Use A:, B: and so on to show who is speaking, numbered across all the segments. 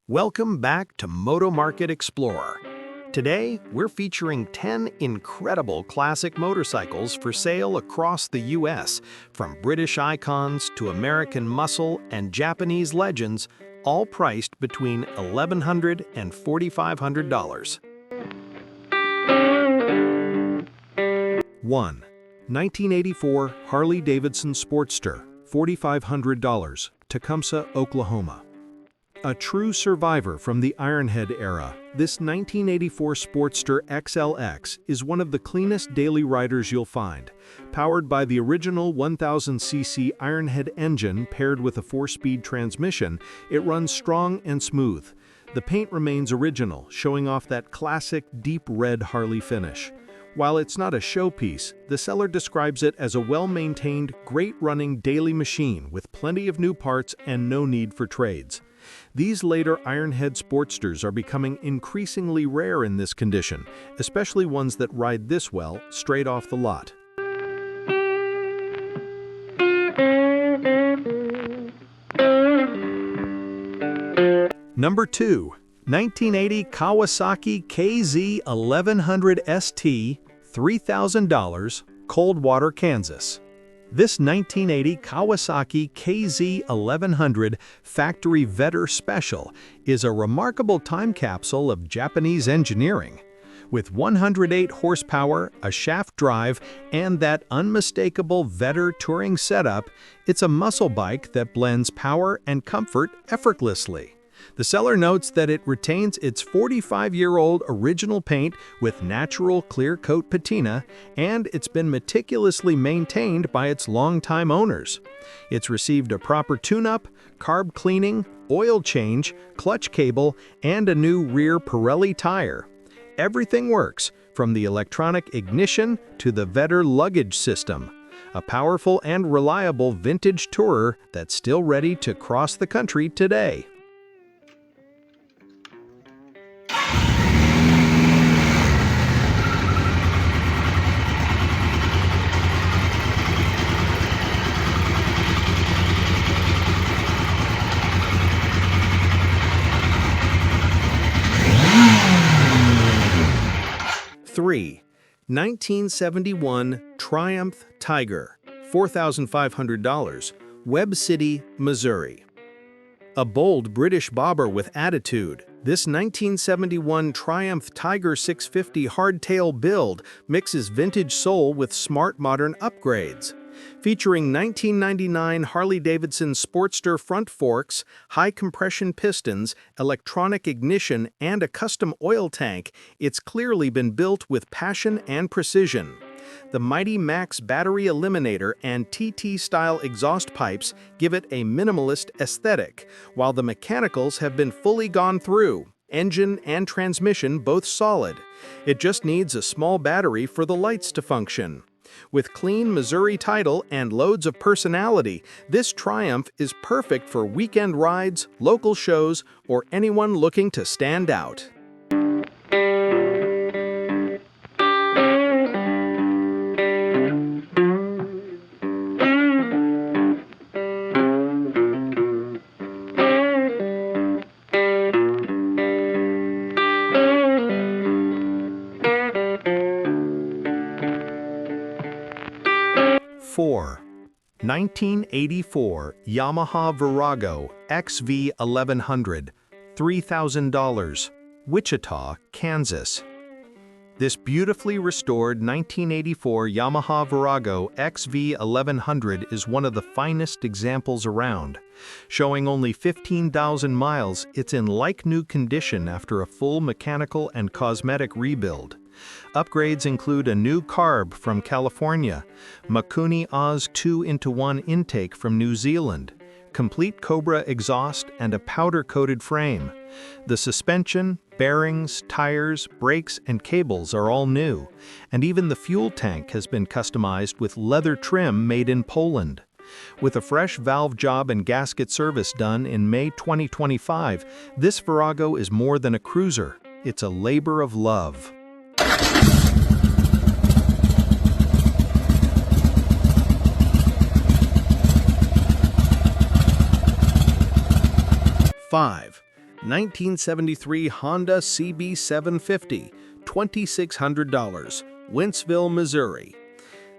A: Welcome back to Moto Market Explorer. Today, we're featuring 10 incredible classic motorcycles for sale across the US, from British icons to American muscle and Japanese legends, all priced between $1,100 and $4,500. 1. 1984 Harley-Davidson Sportster, $4,500, Tecumseh, Oklahoma. A true survivor from the Ironhead era, this 1984 Sportster XLX is one of the cleanest daily riders you'll find. Powered by the original 1000cc Ironhead engine paired with a 4-speed transmission, it runs strong and smooth. The paint remains original, showing off that classic deep red Harley finish. While it's not a showpiece, the seller describes it as a well-maintained, great-running daily machine with plenty of new parts and no need for trades. These later Ironhead Sportsters are becoming increasingly rare in this condition, especially ones that ride this well straight off the lot. Number 2. 1980 Kawasaki KZ1100 ST, $3,000, Coldwater, Kansas. This 1980 Kawasaki KZ1100 Factory Vetter Special is a remarkable time capsule of Japanese engineering. With 108 horsepower, a shaft drive, and that unmistakable Vetter touring setup, it's a muscle bike that blends power and comfort effortlessly. The seller notes that it retains its 45-year-old original paint with natural clear coat patina, and it's been meticulously maintained by its longtime owners. It's received a proper tune-up, carb cleaning, oil change, clutch cable, and a new rear Pirelli tire. Everything works, from the electronic ignition to the Vetter luggage system. A powerful and reliable vintage tourer that's still ready to cross the country today. Three. 1971 Triumph Tiger, $4,500, Webb City, Missouri. A bold British bobber with attitude, this 1971 Triumph Tiger 650 hardtail build mixes vintage soul with smart modern upgrades. Featuring 1999 Harley-Davidson Sportster front forks, high-compression pistons, electronic ignition, and a custom oil tank, it's clearly been built with passion and precision. The Mighty Max battery eliminator and TT-style exhaust pipes give it a minimalist aesthetic, while the mechanicals have been fully gone through. Engine and transmission both solid. It just needs a small battery for the lights to function. With clean Missouri title and loads of personality, this Triumph is perfect for weekend rides, local shows, or anyone looking to stand out. Four. 1984 Yamaha Virago XV1100, $3,000, Wichita, Kansas. This beautifully restored 1984 Yamaha Virago XV1100 is one of the finest examples around. Showing only 15,000 miles, it's in like-new condition after a full mechanical and cosmetic rebuild. Upgrades include a new carb from California, Makuni Oz 2-in-1 intake from New Zealand, complete Cobra exhaust, and a powder-coated frame. The suspension, bearings, tires, brakes, and cables are all new, and even the fuel tank has been customized with leather trim made in Poland. With a fresh valve job and gasket service done in May 2025, this Virago is more than a cruiser. It's a labor of love. 5. 1973 Honda CB750, $2,600, Wentzville, Missouri.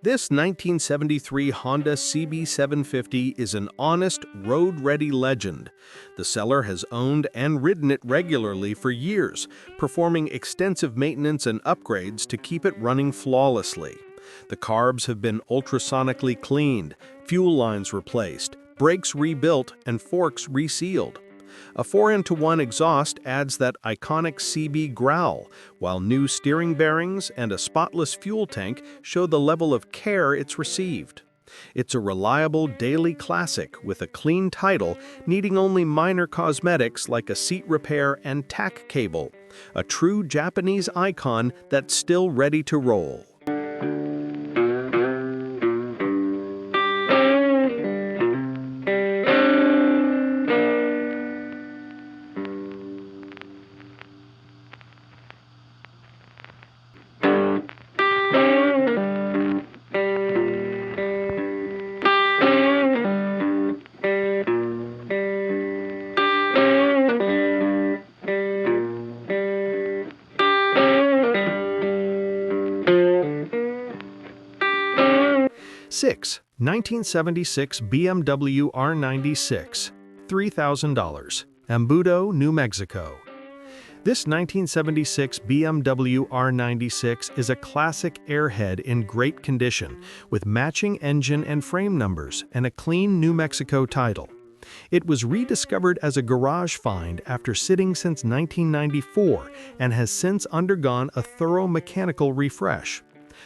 A: This 1973 Honda CB750 is an honest, road-ready legend. The seller has owned and ridden it regularly for years, performing extensive maintenance and upgrades to keep it running flawlessly. The carbs have been ultrasonically cleaned, fuel lines replaced, brakes rebuilt, and forks resealed. A 4-to-1 exhaust adds that iconic CB growl, while new steering bearings and a spotless fuel tank show the level of care it's received. It's a reliable daily classic with a clean title, needing only minor cosmetics like a seat repair and tack cable. A true Japanese icon that's still ready to roll. Six, 1976 BMW R96, $3,000, Embudo, New Mexico. This 1976 BMW R96 is a classic airhead in great condition, with matching engine and frame numbers and a clean New Mexico title. It was rediscovered as a garage find after sitting since 1994 and has since undergone a thorough mechanical refresh.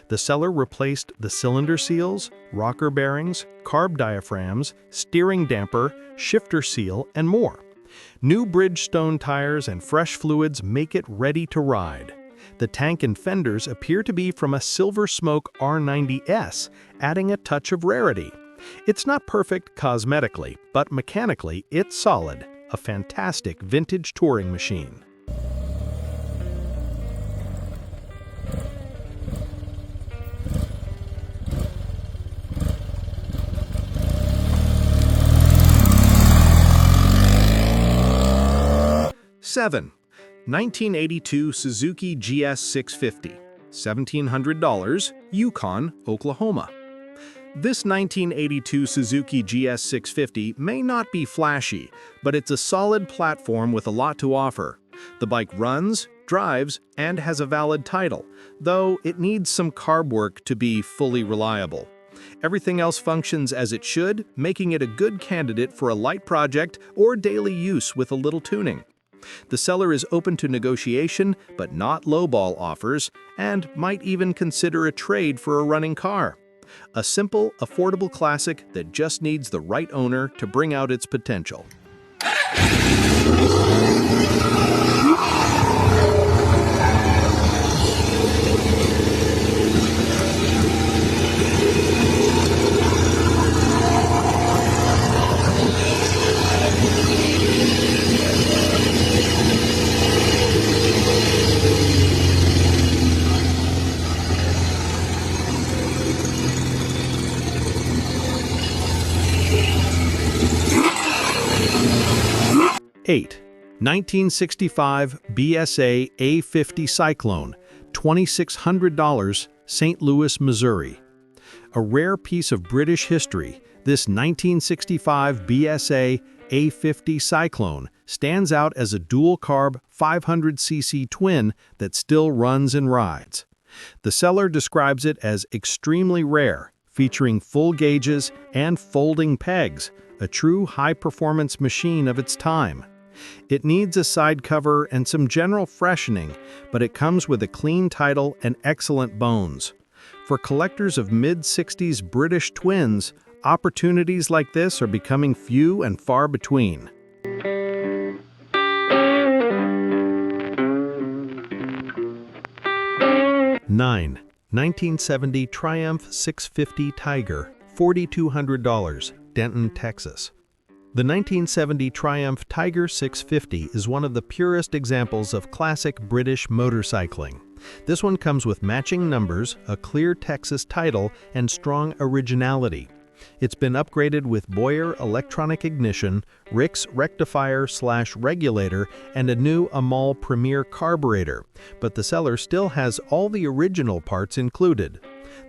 A: The seller replaced the cylinder seals, rocker bearings, carb diaphragms, steering damper, shifter seal, and more. New Bridgestone tires and fresh fluids make it ready to ride. The tank and fenders appear to be from a Silver Smoke R90S, adding a touch of rarity. It's not perfect cosmetically, but mechanically it's solid, a fantastic vintage touring machine. Seven, 1982 Suzuki GS 650, $1,700, Yukon, Oklahoma. This 1982 Suzuki GS 650 may not be flashy, but it's a solid platform with a lot to offer. The bike runs, drives, and has a valid title, though it needs some carb work to be fully reliable. Everything else functions as it should, making it a good candidate for a light project or daily use with a little tuning. The seller is open to negotiation, but not lowball offers, and might even consider a trade for a running car. A simple, affordable classic that just needs the right owner to bring out its potential. Eight, 1965 BSA A50 Cyclone, $2,600, St. Louis, Missouri. A rare piece of British history, this 1965 BSA A50 Cyclone stands out as a dual-carb 500cc twin that still runs and rides. The seller describes it as extremely rare, featuring full gauges and folding pegs, a true high-performance machine of its time. It needs a side cover and some general freshening, but it comes with a clean title and excellent bones. For collectors of mid-60s British twins, opportunities like this are becoming few and far between. 9, 1970 Triumph 650 Tiger, $4,200, Denton, Texas. The 1970 Triumph Tiger 650 is one of the purest examples of classic British motorcycling. This one comes with matching numbers, a clear Texas title, and strong originality. It's been upgraded with Boyer electronic ignition, Rix rectifier/regulator, and a new Amal Premier carburetor, but the seller still has all the original parts included.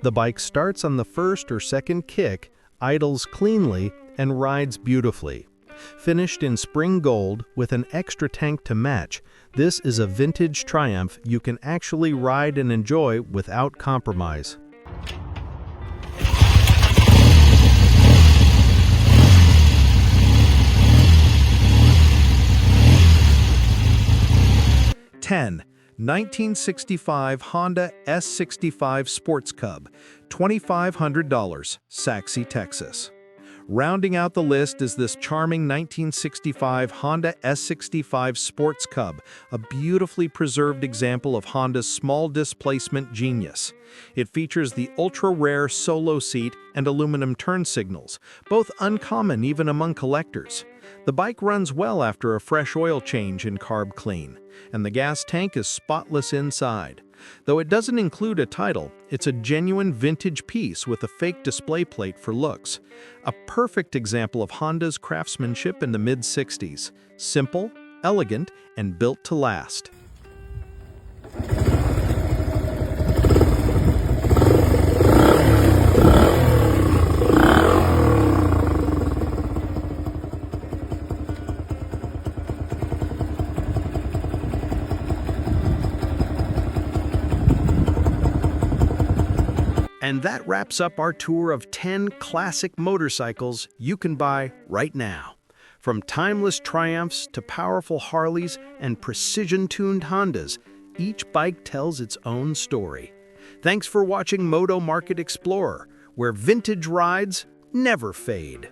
A: The bike starts on the first or second kick, idles cleanly, and rides beautifully. Finished in spring gold with an extra tank to match, this is a vintage Triumph you can actually ride and enjoy without compromise. (10) 1965 Honda S65 Sports Cub, $2,500, Sachse, Texas. Rounding out the list is this charming 1965 Honda S65 Sports Cub, a beautifully preserved example of Honda's small displacement genius. It features the ultra-rare solo seat and aluminum turn signals, both uncommon even among collectors. The bike runs well after a fresh oil change and carb clean, and the gas tank is spotless inside. Though it doesn't include a title, it's a genuine vintage piece with a fake display plate for looks. A perfect example of Honda's craftsmanship in the mid-60s. Simple, elegant, and built to last. And that wraps up our tour of 10 classic motorcycles you can buy right now. From timeless Triumphs to powerful Harleys and precision-tuned Hondas, each bike tells its own story. Thanks for watching Moto Market Explorer, where vintage rides never fade.